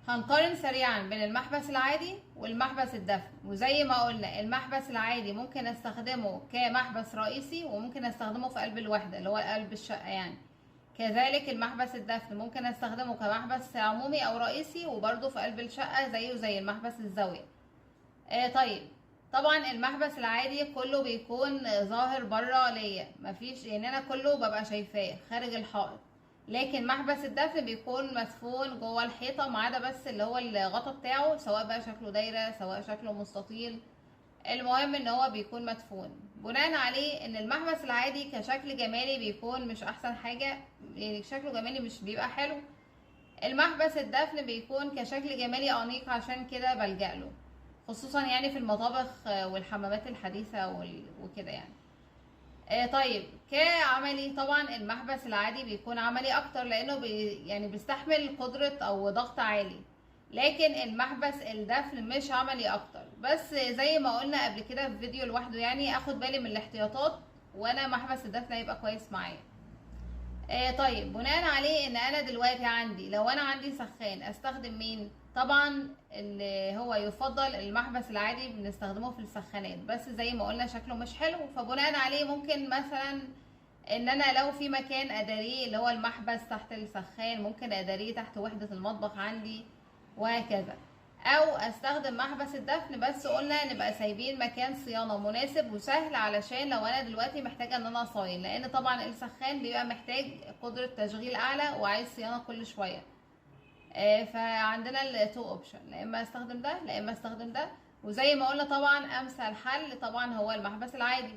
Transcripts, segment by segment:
هنقارن سريعا بين المحبس العادي والمحبس الدفن. وزي ما قلنا المحبس العادي ممكن استخدمه كمحبس رئيسي وممكن استخدمه في قلب الوحدة اللي هو قلب الشقة يعني. كذلك المحبس الدفن ممكن استخدمه كمحبس عمومي او رئيسي وبرده في قلب الشقة زيه زي المحبس الزاوية. طيب، طبعا المحبس العادي كله بيكون ظاهر بره ليا، مفيش يعني انا كله ببقى شايفاه خارج الحائط. لكن محبس الدفن بيكون مدفون جوه الحيطه، ما عدا بس اللي هو الغطا بتاعه، سواء بقى شكله دايره سواء شكله مستطيل، المهم ان هو بيكون مدفون. بناء عليه ان المحبس العادي كشكل جمالي بيكون مش احسن حاجه، يعني شكله جمالي مش بيبقى حلو. المحبس الدفن بيكون كشكل جمالي انيق، عشان كده بلجأ له، خصوصا يعني في المطابخ والحمامات الحديثة وكده يعني. طيب، كعملي طبعا المحبس العادي بيكون عملي اكتر، لانه يعني بيستحمل قدرة او ضغط عالي. لكن المحبس الدفن مش عملي اكتر، بس زي ما قلنا قبل كده في فيديو لوحده، يعني اخد بالي من الاحتياطات وانا محبس الدفن هيبقى كويس معايا. طيب، بناء عليه ان انا دلوقتي عندي، لو انا عندي سخان استخدم مين؟ طبعا اللي هو يفضل المحبس العادي بنستخدمه في السخانات، بس زي ما قلنا شكله مش حلو، فبناء عليه ممكن مثلا ان انا لو في مكان اداريه اللي هو المحبس تحت السخان، ممكن اداريه تحت وحدة المطبخ عندي وهكذا. او استخدم محبس الدفن، بس قلنا نبقى سايبين مكان صيانة مناسب وسهل، علشان لو انا دلوقتي محتاجة ان انا اصاين، لان طبعا السخان بيبقى محتاج قدرة تشغيل اعلى وعايز صيانة كل شوية. فعندنا التو اوبشن، لا اما استخدم ده لا اما استخدم ده. وزي ما قلنا طبعا امثل حل طبعا هو المحبس العادي.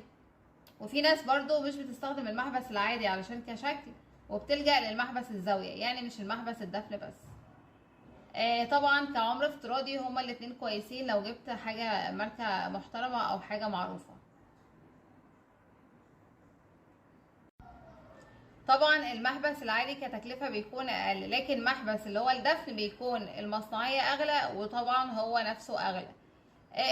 وفي ناس برضو مش بتستخدم المحبس العادي علشان كشكل، وبتلجأ للمحبس الزاوية، يعني مش المحبس الدفن بس. طبعا كعمر افتراضي هما الاتنين كويسين لو جبت حاجة ماركة محترمة او حاجة معروفة. طبعا المحبس العادي كتكلفة بيكون اقل، لكن محبس اللي هو الدفن بيكون المصنعية اغلى، وطبعا هو نفسه اغلى.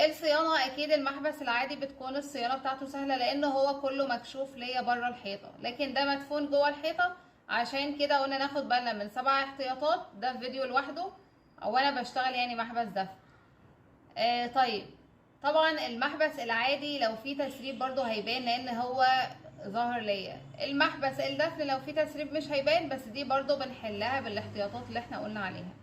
الصيانة اكيد المحبس العادي بتكون الصيانة بتاعته سهلة، لانه هو كله مكشوف ليا بره الحيطة، لكن ده مدفون جوه الحيطة. عشان كده قلنا ناخد بالنا من 7 احتياطات، ده في فيديو لوحده او انا بشتغل يعني محبس دفن. طيب، طبعا المحبس العادي لو فيه تسريب برضو هيبان، لان هو ظاهر ليا. المحبس الدفن لو فيه تسريب مش هيبان، بس دي برضو بنحلها بالاحتياطات اللي احنا قلنا عليها.